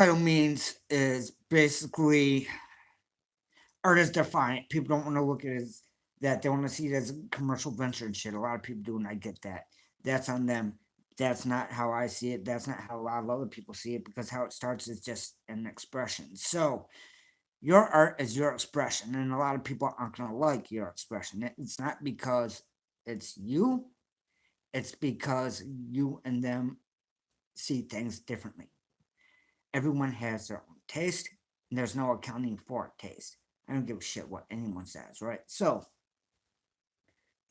Title means is basically art is defiant. People don't want to look at it as that. They want to see it as a commercial venture and shit. A lot of people do, and I get that. That's on them. That's not how I see it. That's not how a lot of other people see it because how it starts is just an expression. So your art is your expression, and a lot of people aren't going to like your expression. It's not because it's you, it's because you and them see things differently. Everyone has their own taste, and there's no accounting for taste. I don't give a shit what anyone says, right? So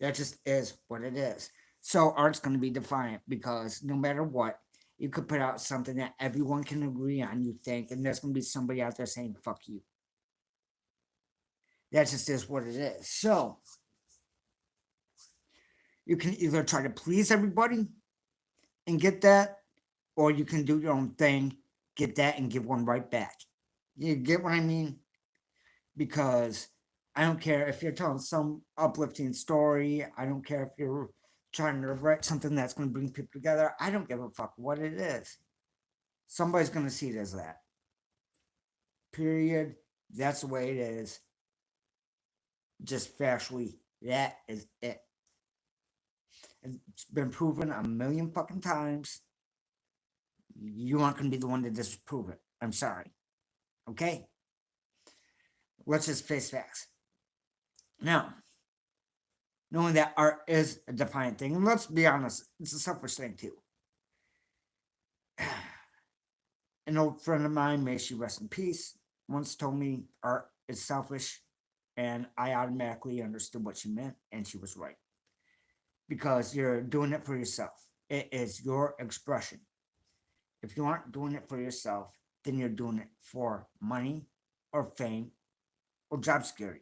that just is what it is. So art's going to be defiant because no matter what, you could put out something that everyone can agree on, you think, and there's going to be somebody out there saying, fuck you. That just is what it is. So you can either try to please everybody and get that, or you can do your own thing, get that, and give one right back. You get what I mean? Because I don't care if you're telling some uplifting story. I don't care if you're trying to write something that's going to bring people together. I don't give a fuck what it is. Somebody's going to see it as that. Period. That's the way it is. Just factually, that is it. It's been proven a million fucking times. You aren't going to be the one to disprove it. I'm sorry. Okay? Let's just face facts. Now, knowing that art is a defiant thing, and let's be honest, it's a selfish thing too. An old friend of mine, may she rest in peace, once told me art is selfish, and I automatically understood what she meant, and she was right. Because you're doing it for yourself. It is your expression. If you aren't doing it for yourself, then you're doing it for money or fame or job security.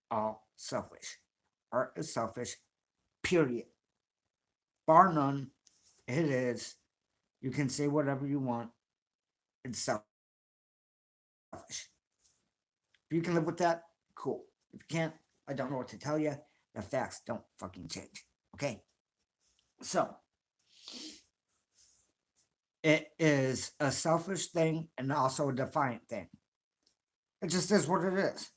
All selfish. Art is selfish, period. Bar none, it is. You can say whatever you want. It's selfish. If you can live with that, cool. If you can't, I don't know what to tell you. The facts don't fucking change. Okay? So, it is a selfish thing and also a defiant thing. It just is what it is.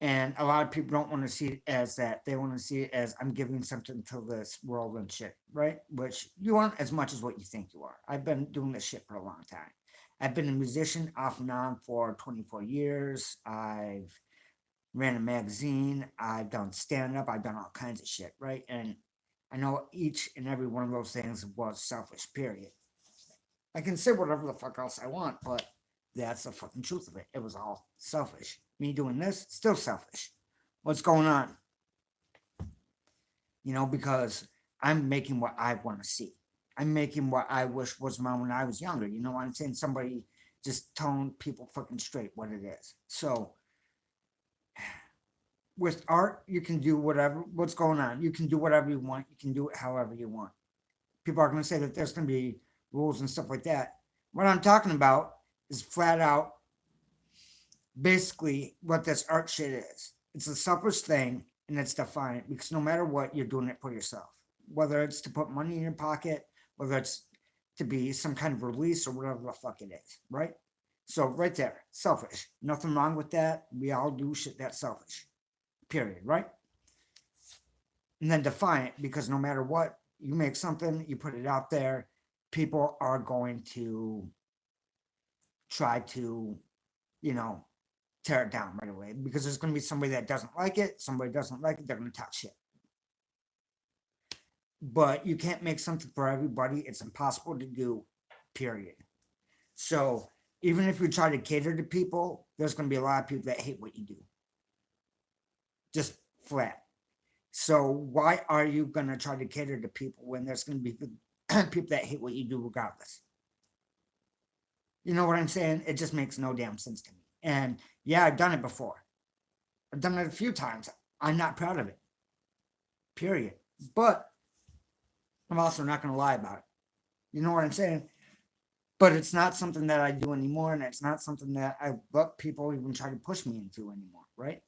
And a lot of people don't want to see it as that. They want to see it as I'm giving something to this world and shit, right? Which you aren't as much as what you think you are. I've been doing this shit for a long time. I've been a musician off and on for 24 years. I've ran a magazine. I've done stand up. I've done all kinds of shit, right? And I know each and every one of those things was selfish, period. I can say whatever the fuck else I want, but that's the fucking truth of it. It was all selfish. Me doing this, still selfish. What's going on? Because I'm making what I want to see. I'm making what I wish was mine when I was younger. You know what I'm saying? Somebody just telling people fucking straight what it is. So with art, you can do whatever. What's going on? You can do whatever you want. You can do it however you want. People are going to say that there's going to be rules and stuff like that. What I'm talking about is flat out basically what this art shit is. It's a selfish thing and it's defiant because no matter what, you're doing it for yourself. Whether it's to put money in your pocket, whether it's to be some kind of release or whatever the fuck it is, right? So right there, selfish. Nothing wrong with that. We all do shit that's selfish. Period, right? And then defiant because no matter what, you make something, you put it out there, people are going to try to, you know, tear it down right away because there's going to be somebody that doesn't like it. Somebody doesn't like it, they're going to talk shit. But you can't make something for everybody. It's impossible to do, period. So even if you try to cater to people, there's going to be a lot of people that hate what you do. Just flat. So why are you going to try to cater to people when there's going to be people that hate what you do regardless? You know what I'm saying? It just makes no damn sense to me. And yeah, I've done it before. I've done it a few times. I'm not proud of it. Period. But I'm also not going to lie about it. You know what I'm saying? But it's not something that I do anymore, and it's not something that I let people even try to push me into anymore, right?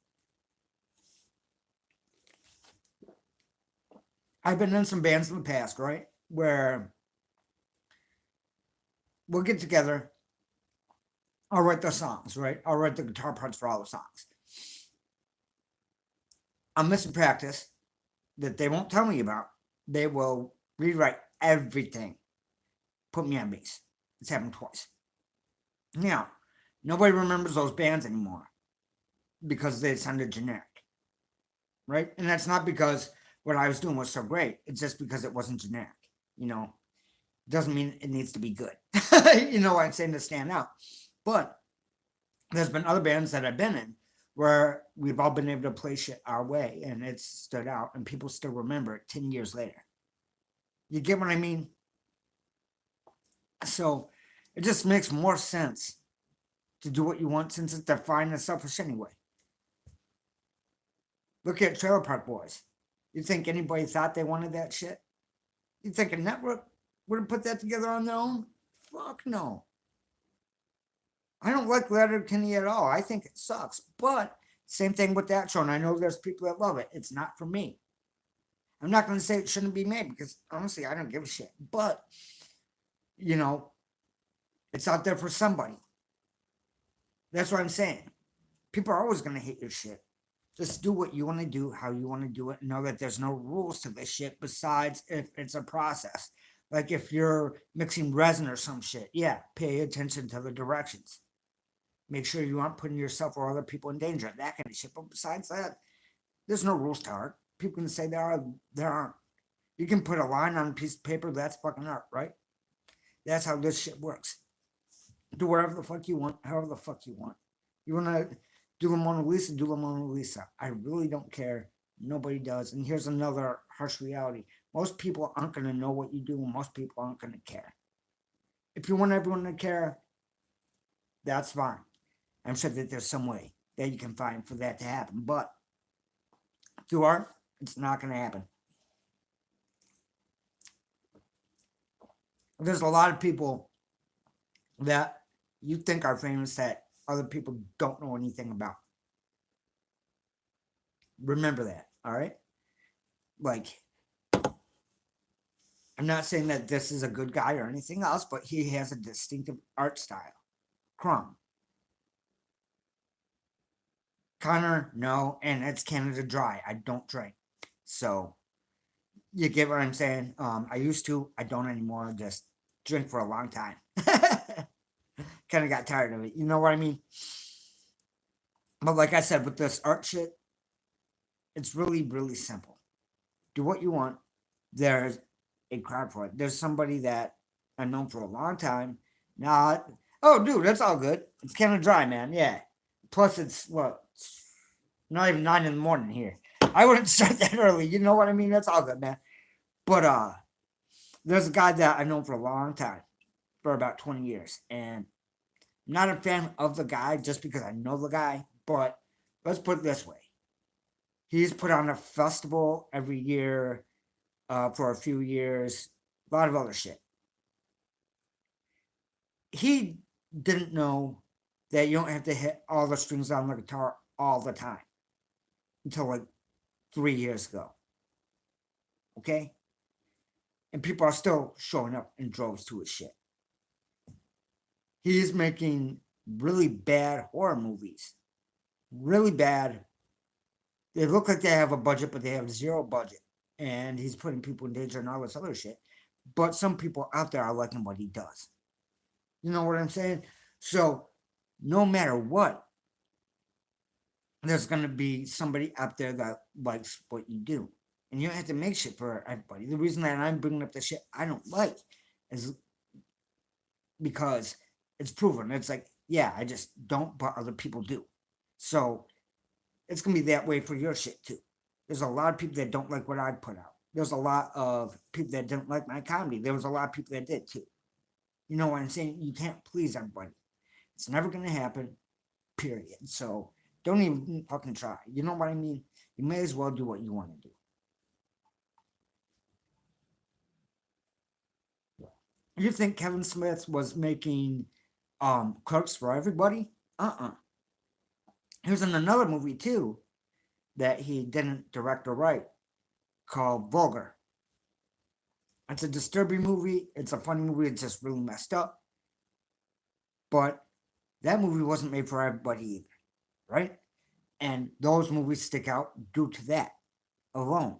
I've been in some bands in the past, right? Where we'll get together. I'll write the songs, right? I'll write the guitar parts for all the songs. I'm missing practice that they won't tell me about. They will rewrite everything, put me on bass. It's happened twice. Now, nobody remembers those bands anymore because they sounded generic, right? And that's not because what I was doing was so great. It's just because it wasn't generic. You know, doesn't mean it needs to be good. You know what I'm saying, to stand out. But there's been other bands that I've been in where we've all been able to play shit our way and it's stood out and people still remember it 10 years later. You get what I mean? So it just makes more sense to do what you want since it's defined as selfish anyway. Look at Trailer Park Boys. You think anybody thought they wanted that shit? You think a network would have put that together on their own? Fuck no. I don't like Letterkenny at all. I think it sucks. But same thing with that show. And I know there's people that love it. It's not for me. I'm not going to say it shouldn't be made because honestly, I don't give a shit. But, you know, it's out there for somebody. That's what I'm saying. People are always going to hate your shit. Just do what you want to do, how you want to do it, and know that there's no rules to this shit besides if it's a process. Like if you're mixing resin or some shit, yeah, pay attention to the directions. Make sure you aren't putting yourself or other people in danger, that kind of shit. But besides that, there's no rules to art. People can say there aren't. You can put a line on a piece of paper, that's fucking art, right? That's how this shit works. Do whatever the fuck you want, however the fuck you want. You want to do the Mona Lisa, do the Mona Lisa. I really don't care. Nobody does. And here's another harsh reality. Most people aren't going to know what you do, and most people aren't going to care. If you want everyone to care, that's fine. I'm sure that there's some way that you can find for that to happen. But through art, it's not going to happen. There's a lot of people that you think are famous that other people don't know anything about. Remember that, all right? Like, I'm not saying that this is a good guy or anything else, but he has a distinctive art style. Crumb. Connor, no, and it's Canada Dry. I don't drink. So, you get what I'm saying? I used to, I don't anymore. I just drink for a long time. Kind of got tired of it. You know what I mean? But like I said, with this art shit, it's really, really simple. Do what you want. There's a crowd for it. There's somebody that I've known for a long time. Now, oh, dude, that's all good. It's kind of dry, man. Yeah. Plus, it's what? Not even 9 in the morning here. I wouldn't start that early. You know what I mean? That's all good, man. But there's a guy that I've known for a long time, for about 20 years, and I'm not a fan of the guy just because I know the guy. But let's put it this way: he's put on a festival every year for a few years, a lot of other shit. He didn't know that you don't have to hit all the strings on the guitar all the time until like 3 years ago. Okay? And people are still showing up in droves to his shit. He's making really bad horror movies. Really bad. They look like they have a budget, but they have zero budget. And he's putting people in danger and all this other shit. But some people out there are liking what he does. You know what I'm saying? So, no matter what, there's going to be somebody out there that likes what you do. And you don't have to make shit for everybody. The reason that I'm bringing up the shit I don't like is because it's proven. It's like, yeah, I just don't, but other people do. So, it's going to be that way for your shit too. There's a lot of people that don't like what I put out. There's a lot of people that didn't like my comedy. There was a lot of people that did too. You know what I'm saying? You can't please everybody. It's never going to happen, period. So don't even fucking try. You know what I mean? You may as well do what you want to do. You think Kevin Smith was making Clerks for everybody? He was in another movie too that he didn't direct or write called Vulgar. It's a disturbing movie. It's a funny movie. It's just really messed up. But that movie wasn't made for everybody either, right? And those movies stick out due to that alone.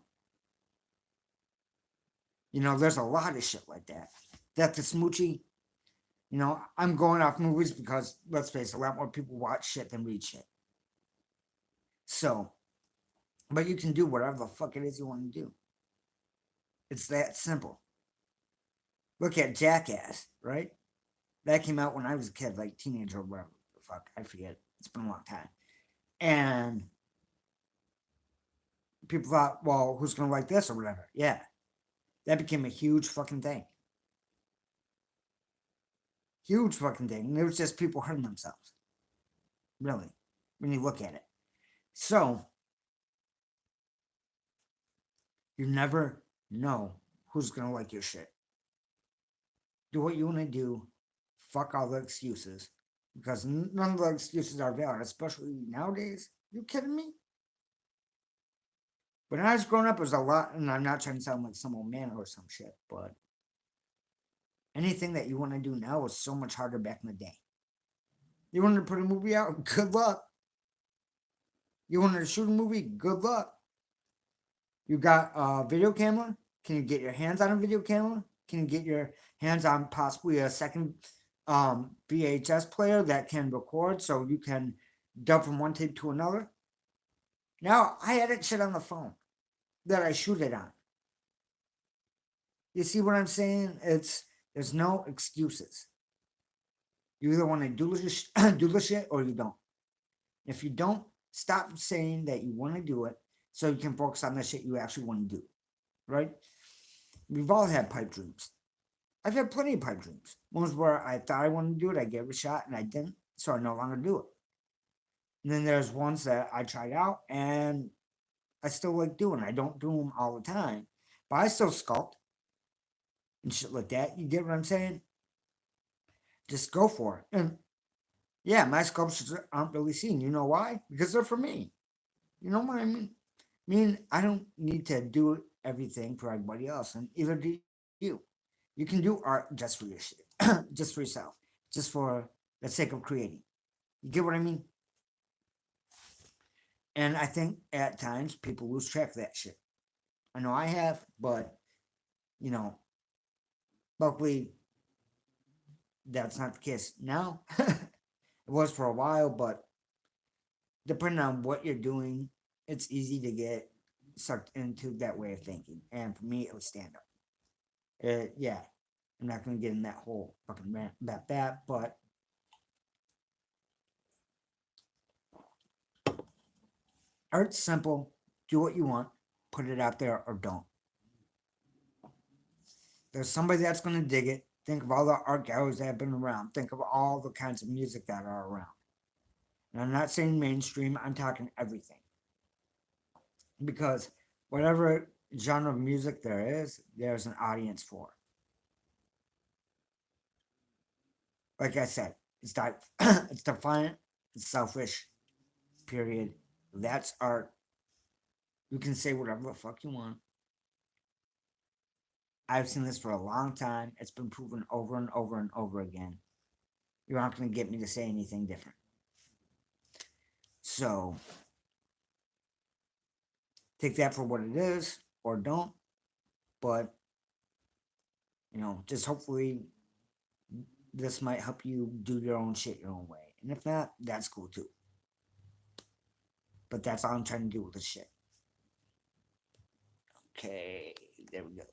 There's a lot of shit like that. That the Smoochie, I'm going off movies because, let's face it, a lot more people watch shit than read shit. So, but you can do whatever the fuck it is you want to do. It's that simple. Look at Jackass, right? That came out when I was a kid, like teenager or whatever the fuck. I forget. It's been a long time. And people thought, well, who's going to like this or whatever? Yeah. That became a huge fucking thing. Huge fucking thing. And it was just people hurting themselves. Really, when you look at it. So, you never know who's going to like your shit. Do what you want to do. Fuck all the excuses. Because none of the excuses are valid, especially nowadays. You kidding me? When I was growing up, it was a lot, and I'm not trying to sound like some old man or some shit, but anything that you want to do now is so much harder back in the day. You wanted to put a movie out? Good luck. You wanted to shoot a movie? Good luck. You got a video camera? Can you get your hands on a video camera? Can you get your hands on possibly a second VHS player that can record so you can dub from one tape to another? Now, I edit shit on the phone that I shoot it on. You see what I'm saying? There's no excuses. You either want to do the shit or you don't. If you don't, stop saying that you want to do it so you can focus on the shit you actually want to do. Right? We've all had pipe dreams. I've had plenty of pipe dreams. Ones where I thought I wanted to do it, I gave it a shot, and I didn't, so I no longer do it. And then there's ones that I tried out and I still like doing. I don't do them all the time, but I still sculpt and shit like that. You get what I'm saying? Just go for it. And yeah, my sculptures aren't really seen. You know why? Because they're for me. You know what I mean? I don't need to do everything for everybody else, and either do you. You can do art just for your shit, just for yourself, just for the sake of creating. You get what I mean? And I think at times people lose track of that shit. I know I have, but you know, luckily that's not the case now. It was for a while, but depending on what you're doing, it's easy to get sucked into that way of thinking. And for me, it was stand up. Yeah, I'm not going to get in that whole fucking rant about that, but art's simple. Do what you want, put it out there, or don't. There's somebody that's going to dig it. Think of all the art galleries that have been around. Think of all the kinds of music that are around. And I'm not saying mainstream, I'm talking everything. Because whatever genre of music there is, there's an audience for. Like I said, it's defiant, it's selfish, period. That's art. You can say whatever the fuck you want. I've seen this for a long time. It's been proven over and over and over again. You're not going to get me to say anything different. So, take that for what it is or don't. But, just hopefully this might help you do your own shit your own way. And if not, that's cool too. But that's all I'm trying to do with this shit. Okay, there we go.